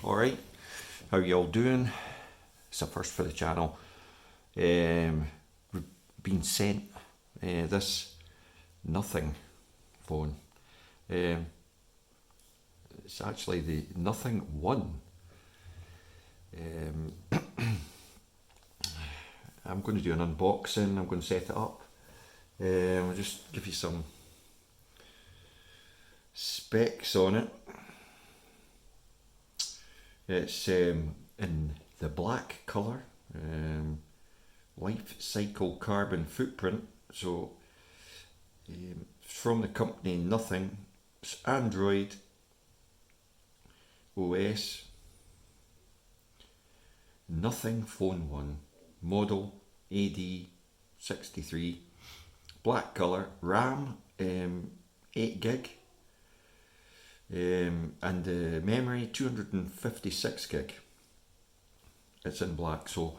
Alright, how you all doing? It's a first for the channel. We've been sent this Nothing phone. It's actually the Nothing One. I'm going to do an unboxing, I'm going to set it up. I'll just give you some specs on it. It's in the black colour, life cycle carbon footprint. So from the company Nothing, it's Android OS, Nothing Phone 1, model AD63, black colour, RAM 8 gig, and the memory 256 gig. It's in black, so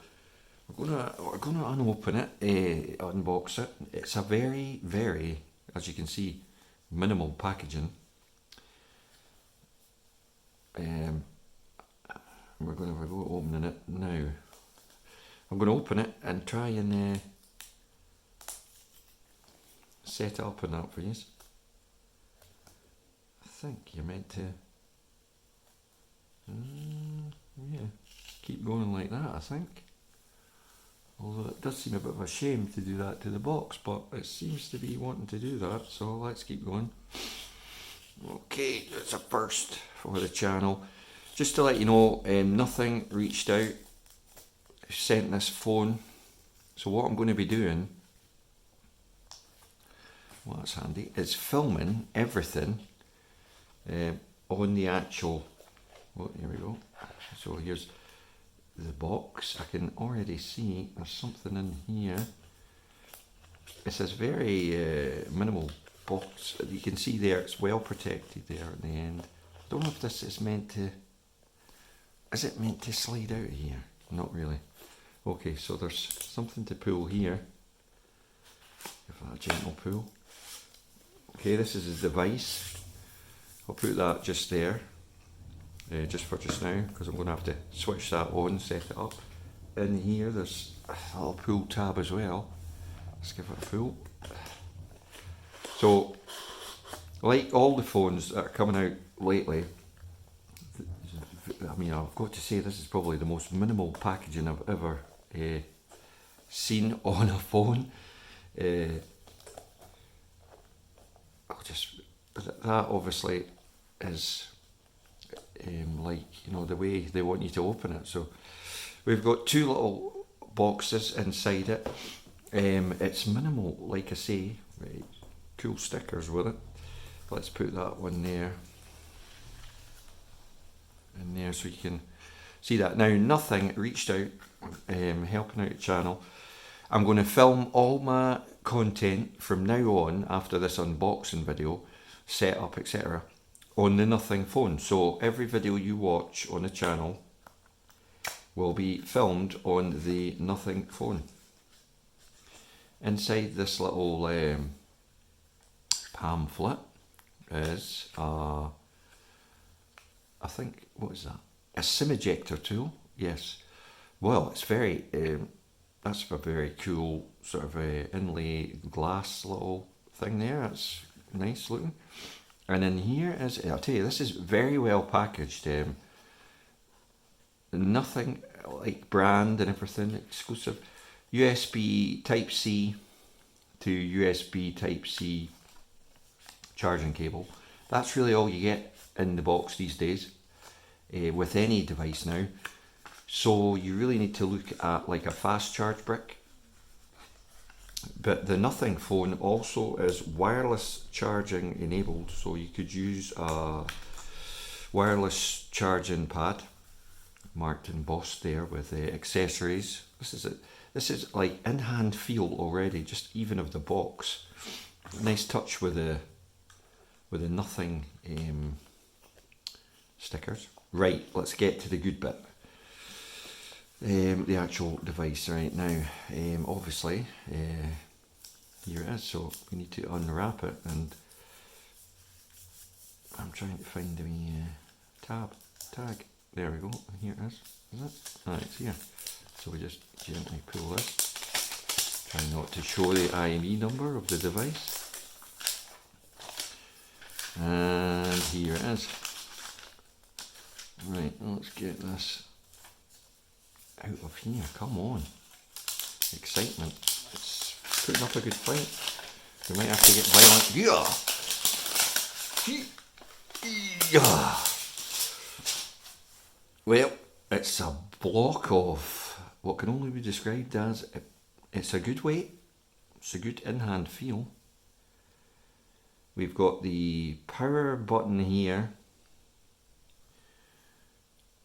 we're gonna unopen it, unbox it. It's a very, as you can see, minimal packaging. We're going to go opening it now. I'm going to open it and try and set it up and that for you. I think you're meant to, yeah, keep going like that, I think. Although it does seem a bit of a shame to do that to the box, but it seems to be wanting to do that, so let's keep going. Okay, it's a first for the channel. Just to let you know, Nothing reached out, sent this phone. So what I'm going to be doing, well, that's handy, is filming everything on the actual, well, here we go. So here's the box. I can already see there's something in here. It's this very minimal box. You can see there it's well protected there at the end. I don't know if this is meant to, is it meant to slide out of here? Not really. Okay, so there's something to pull here. Give that a gentle pull. Okay, this is his device. I'll put that just there, just for just now, because I'm going to have to switch that on, set it up. In here there's a little pull tab as well. Let's give it a pull. So, like all the phones that are coming out lately, I mean, I've got to say this is probably the most minimal packaging I've ever seen on a phone. I'll just, that obviously is like, you know, the way they want you to open it. So we've got two little boxes inside it. It's minimal, like I say, right, cool stickers with it. Let's put that one there. In there so you can see that. Now, Nothing reached out, helping out the channel. I'm going to film all my content from now on, after this unboxing video, setup, etc., on the Nothing phone. So every video you watch on the channel will be filmed on the Nothing phone. Inside this little pamphlet is I think, what is that? A SIM ejector tool, yes. Well, it's very, that's a very cool sort of inlay glass little thing there. That's nice looking. And in here is, I'll tell you, this is very well packaged. Nothing like brand and everything, exclusive. USB Type-C to USB Type-C charging cable. That's really all you get in the box these days with any device now. So you really need to look at like a fast charge brick. But the Nothing phone also is wireless charging enabled, so you could use a wireless charging pad marked and embossed there with accessories. This is like in hand feel already, just even of the box. Nice touch with the Nothing stickers. Right, let's get to the good bit. The actual device right now. Obviously, here it is, so we need to unwrap it, and I'm trying to find the tag. There we go. Here it is. Is it? Ah, it's here. So we just gently pull this. Try not to show the IME number of the device. And here it is. Right, let's get this out of here. Come on. Excitement. It's putting up a good fight. We might have to get violent. Yeah. Well, it's a block of what can only be described as, it's a good weight, it's a good in-hand feel. We've got the power button here.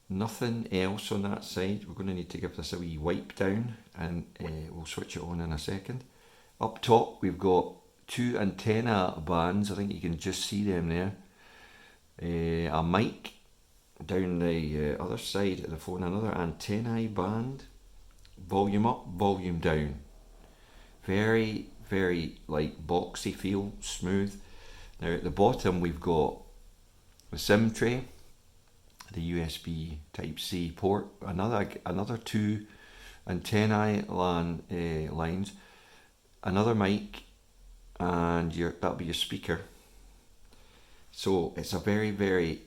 Nothing else on that side. We're going to need to give this a wee wipe down, and we'll switch it on in a second. Up top we've got two antenna bands. I think you can just see them there. A mic down the other side of the phone, another antennae band. Volume up, volume down. Very, very like boxy feel, smooth. Now at the bottom we've got the SIM tray, the USB Type-C port, another two antennae lines, another mic, and that'll be your speaker. So it's a very, very,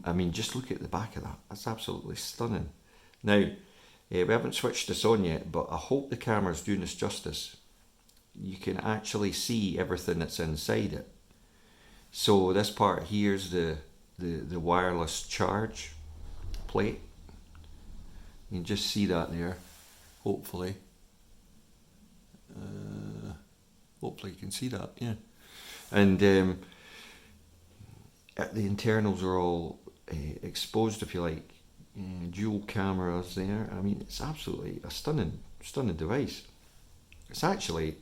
I mean, just look at the back of that. That's absolutely stunning. Now, we haven't switched this on yet, but I hope the camera's doing this justice. You can actually see everything that's inside it. So this part here's the wireless charge plate. You can just see that there, hopefully. Hopefully you can see that, yeah. And the internals are all exposed, if you like. Dual cameras there. I mean, it's absolutely a stunning device. It's actually,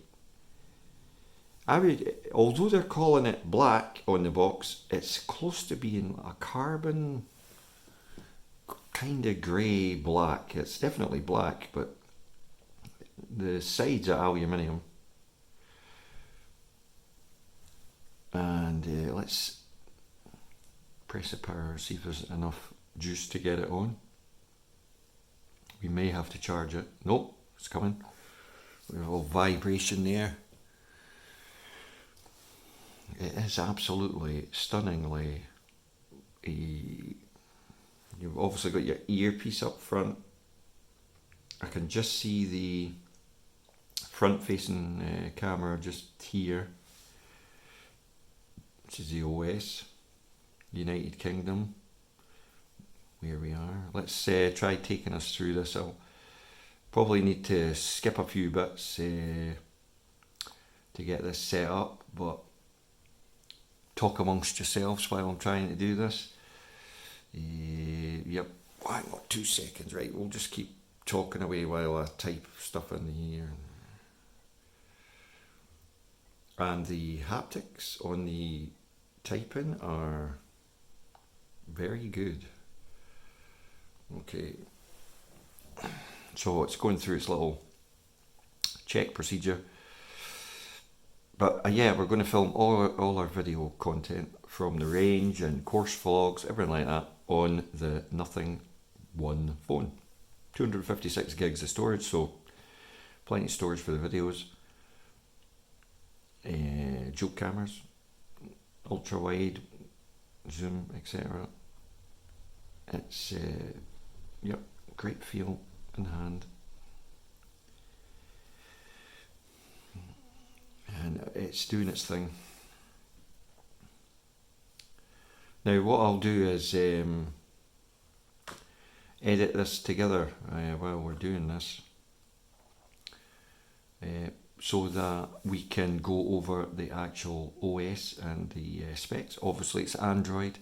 although they're calling it black on the box, it's close to being a carbon kind of grey black. It's definitely black, but the sides are aluminium. And let's press the power, see if there's enough juice to get it on. We may have to charge it. Nope, it's coming. We have a little vibration there. It is absolutely stunningly. You've obviously got your earpiece up front. I can just see the front facing camera just here. This is the OS, United Kingdom, where we are. Let's try taking us through this. I'll probably need to skip a few bits to get this set up, but talk amongst yourselves while I'm trying to do this. Yep, hang on 2 seconds, right, we'll just keep talking away while I type stuff in here. And the haptics on the typing are very good. Okay, so it's going through its little check procedure. But yeah, we're going to film all our video content from the range and course vlogs, everything like that, on the Nothing One phone. 256 gigs of storage, so plenty of storage for the videos. Dual cameras, ultra wide, zoom, etc. It's yep, great feel in hand, and it's doing its thing. Now what I'll do is edit this together while we're doing this, so that we can go over the actual OS and the specs. Obviously it's Android,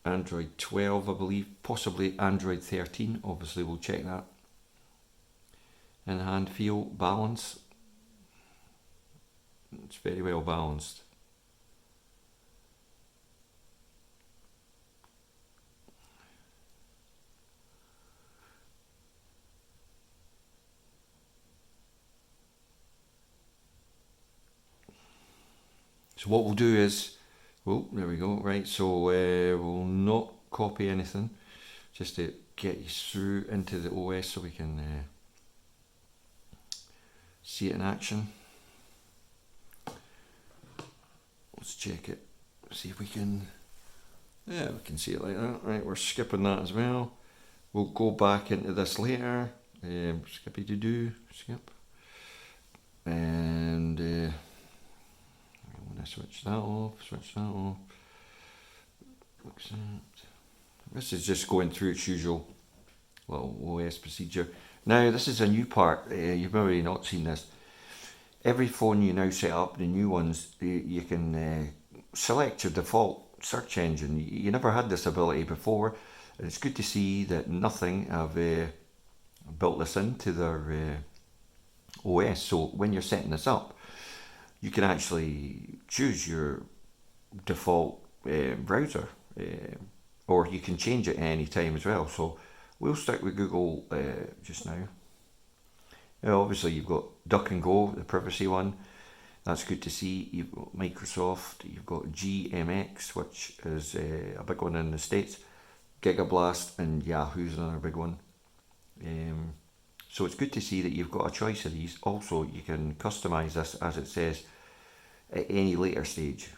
Android 12 I believe, possibly Android 13, obviously we'll check that. In hand feel, balance, it's very well balanced. So what we'll do is Oh, there we go. Right, so we'll not copy anything, just to get you through into the OS so we can see it in action. Let's check it, see if we can, yeah, we can see it like that. Right, we're skipping that as well. We'll go back into this later. Skippy to do, skip. And I want to switch that off, accept. This is just going through its usual little OS procedure. Now, this is a new part. You've probably not seen this. Every phone you now set up, the new ones, you can select your default search engine. You never had this ability before. And it's good to see that Nothing have built this into their OS. So when you're setting this up, you can actually choose your default browser, or you can change it at any time as well. So we'll stick with Google just now. Obviously, you've got DuckDuckGo, the privacy one. That's good to see. You've got Microsoft. You've got GMX, which is a big one in the States. Gigablast and Yahoo's another big one. So it's good to see that you've got a choice of these. Also, you can customize this, as it says, at any later stage.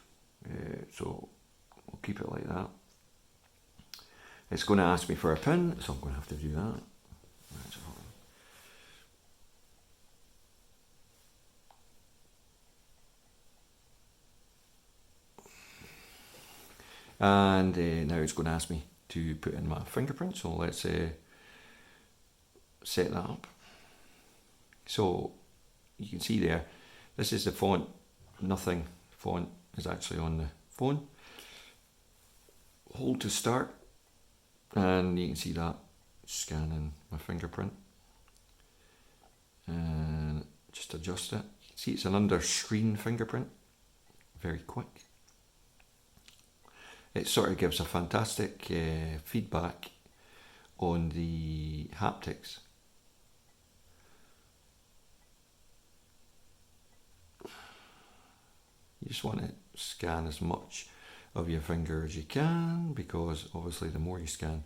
So we'll keep it like that. It's going to ask me for a PIN, so I'm going to have to do that. And now it's going to ask me to put in my fingerprint, so let's set that up. So you can see there, this is the font. Nothing font is actually on the phone. Hold to start, and you can see that scanning my fingerprint. And just adjust it. You can see it's an under screen fingerprint, very quick. It sort of gives a fantastic feedback on the haptics. You just want to scan as much of your finger as you can, because obviously the more you scan,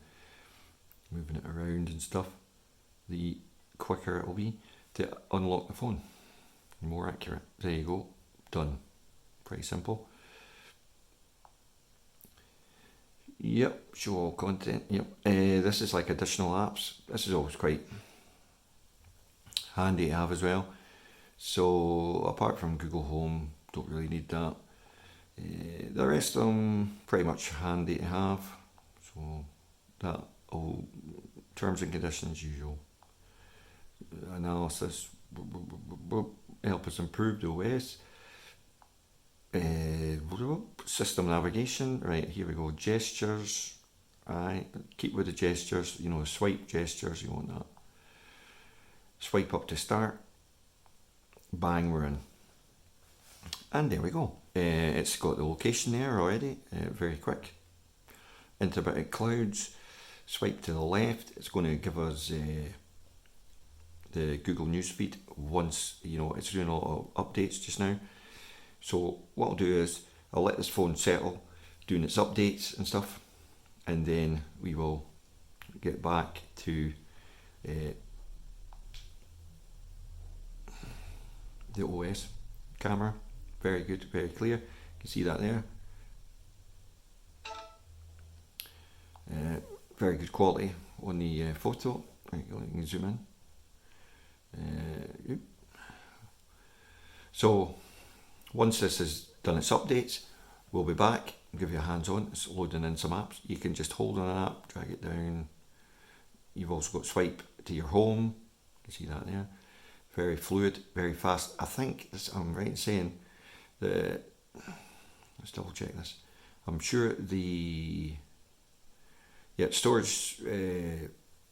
moving it around and stuff, the quicker it will be to unlock the phone. More accurate. There you go. Done. Pretty simple. Yep, show all content. Yep. This is like additional apps. This is always quite handy to have as well. So apart from Google Home, don't really need that. The rest of them pretty much handy to have. So that all terms and conditions, usual analysis, help us improve the OS. System navigation, right, here we go. Gestures, right, keep with the gestures, you know, swipe gestures, you want that. Swipe up to start, bang, we're in. And there we go. It's got the location there already, very quick. Intermittent clouds, swipe to the left, it's going to give us the Google Newsfeed once, you know, it's doing a lot of updates just now. So what I'll do is I'll let this phone settle, doing its updates and stuff, and then we will get back to the OS camera. Very good, very clear. You can see that there. Very good quality on the photo. Right, you can zoom in. So once this has done its updates, we'll be back, give you a hands-on. It's loading in some apps. You can just hold on an app, drag it down. You've also got swipe to your home. You can see that there. Very fluid, very fast. I think I'm right in saying that, let's double check this. I'm sure storage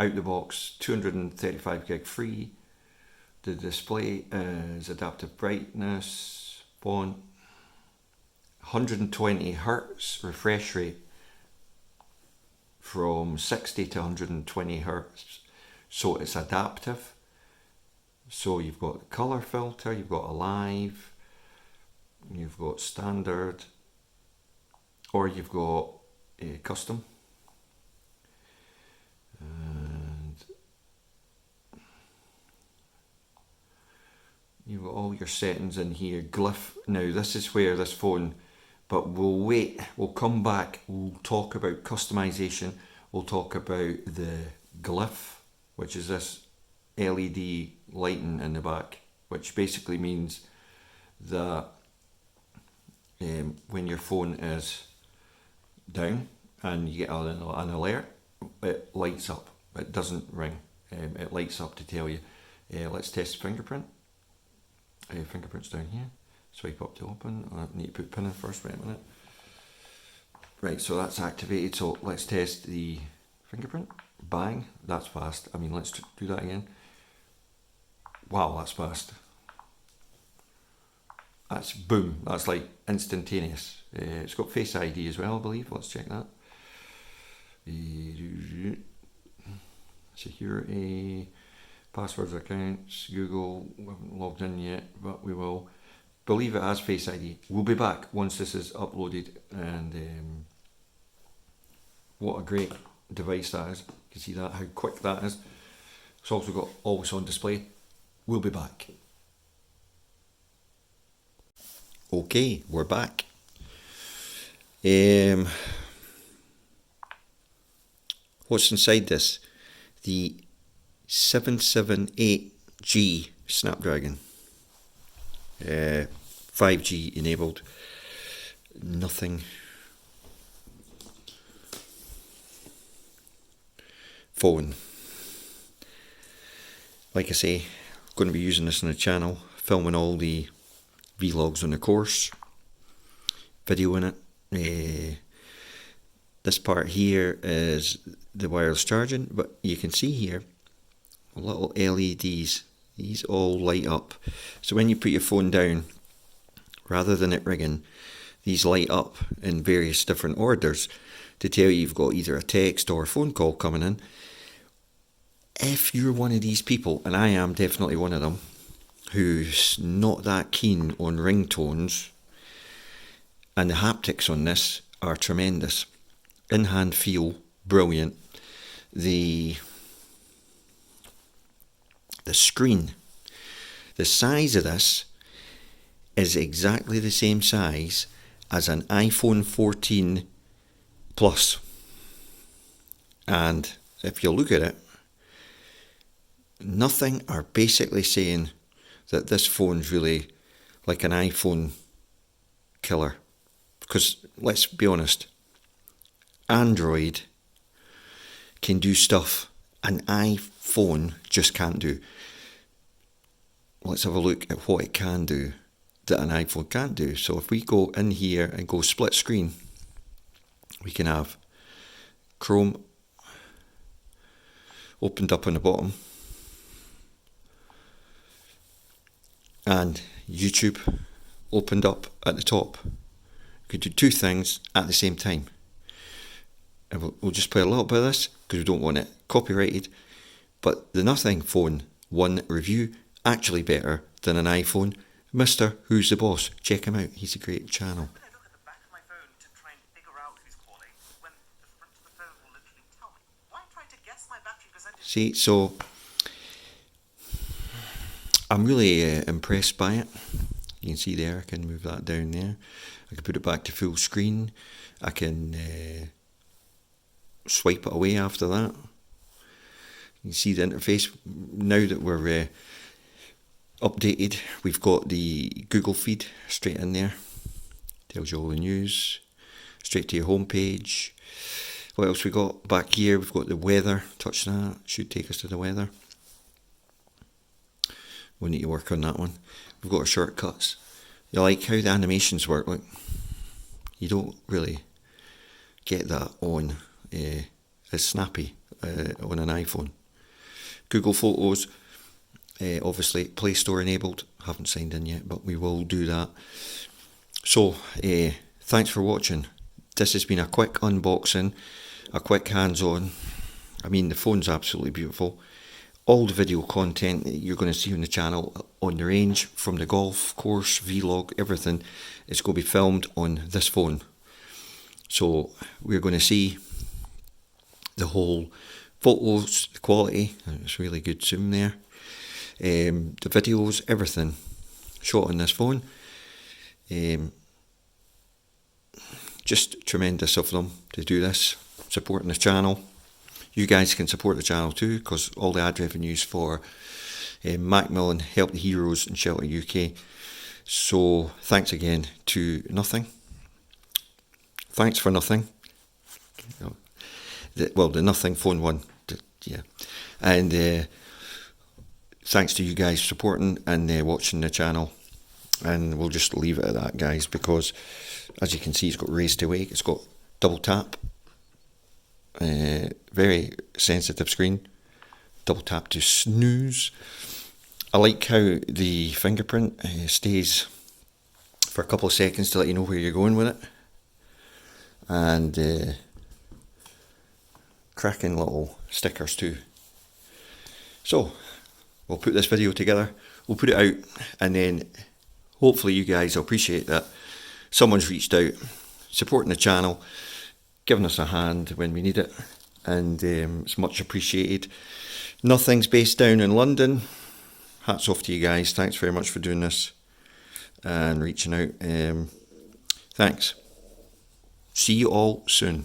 out the box, 235 gig free. The display is adaptive brightness, font, 120 hertz refresh rate from 60 to 120 hertz. So it's adaptive. So you've got the color filter, you've got Alive, you've got standard, or you've got custom, and you've got all your settings in here. Glyph. Now this is where this phone, but we'll wait, we'll come back, we'll talk about customization, we'll talk about the glyph, which is this LED lighting in the back, which basically means that when your phone is down and you get an alert, it lights up. It doesn't ring. It lights up to tell you. Let's test fingerprint. Fingerprint's down here. Swipe up to open. I need to put pin in first. Wait a minute. Right, so that's activated. So let's test the fingerprint. Bang. That's fast. I mean, let's do that again. Wow, that's fast. That's boom. That's like instantaneous. It's got Face ID as well, I believe. Let's check that. Security, passwords, accounts, Google. We haven't logged in yet, but we will. Believe it has Face ID. We'll be back once this is uploaded, and what a great device that is. You can see that, how quick that is. It's also got always on display. We'll be back. Okay, we're back. What's inside this? The 778G Snapdragon. 5G enabled. Nothing. Phone. Like I say, going to be using this on the channel, filming all the vlogs on the course, video in it. This part here is the wireless charging, but you can see here little LEDs. These all light up. So when you put your phone down, rather than it ringing, these light up in various different orders to tell you you've got either a text or a phone call coming in. If you're one of these people, and I am definitely one of them, who's not that keen on ringtones, and the haptics on this are tremendous. In-hand feel, brilliant. The screen, the size of this is exactly the same size as an iPhone 14 Plus. And if you look at it, nothing are basically saying that this phone's really like an iPhone killer. Because let's be honest, Android can do stuff an iPhone just can't do. Let's have a look at what it can do that an iPhone can't do. So if we go in here and go split screen, we can have Chrome opened up on the bottom and YouTube opened up at the top. You could do two things at the same time. And we'll just play a little bit of this because we don't want it copyrighted. But the Nothing Phone 1 review, actually better than an iPhone. Mr. Who's the Boss, check him out, he's a great channel. I look at the back of my phone to try and figure out who's calling when the front of the phone will literally tell me. Why try to guess my battery percentage? See, so I'm really impressed by it. You can see there, I can move that down there. I can put it back to full screen. I can swipe it away after that. You can see the interface. Now that we're updated, we've got the Google feed straight in there. Tells you all the news. Straight to your home page. What else we got? Back here we've got the weather. Touch that. Should take us to the weather. We'll need to work on that one. We've got our shortcuts. You like how the animations work? Like, you don't really get that on as snappy on an iPhone. Google Photos, obviously Play Store enabled. Haven't signed in yet, but we will do that. So, thanks for watching. This has been a quick unboxing, a quick hands-on. I mean, the phone's absolutely beautiful. All the video content that you're going to see on the channel on the range, from the golf course, vlog, everything, is going to be filmed on this phone. So we're going to see the whole photos, the quality. It's really good zoom there. The videos, everything shot on this phone. Just tremendous of them to do this, supporting the channel. You guys can support the channel too, because all the ad revenues for Macmillan, Help the Heroes and Shelter UK. So thanks again to Nothing. Thanks for Nothing. The Nothing phone one, yeah. And thanks to you guys supporting and watching the channel. And we'll just leave it at that, guys, because as you can see, it's got raise to wake, it's got double tap, very sensitive screen, double tap to snooze. I like how the fingerprint stays for a couple of seconds to let you know where you're going with it. And cracking little stickers too. So we'll put this video together, we'll put it out, and then hopefully you guys will appreciate that someone's reached out, supporting the channel, giving us a hand when we need it, and it's much appreciated. Nothing's based down in London. Hats off to you guys. Thanks very much for doing this and reaching out. Thanks. See you all soon.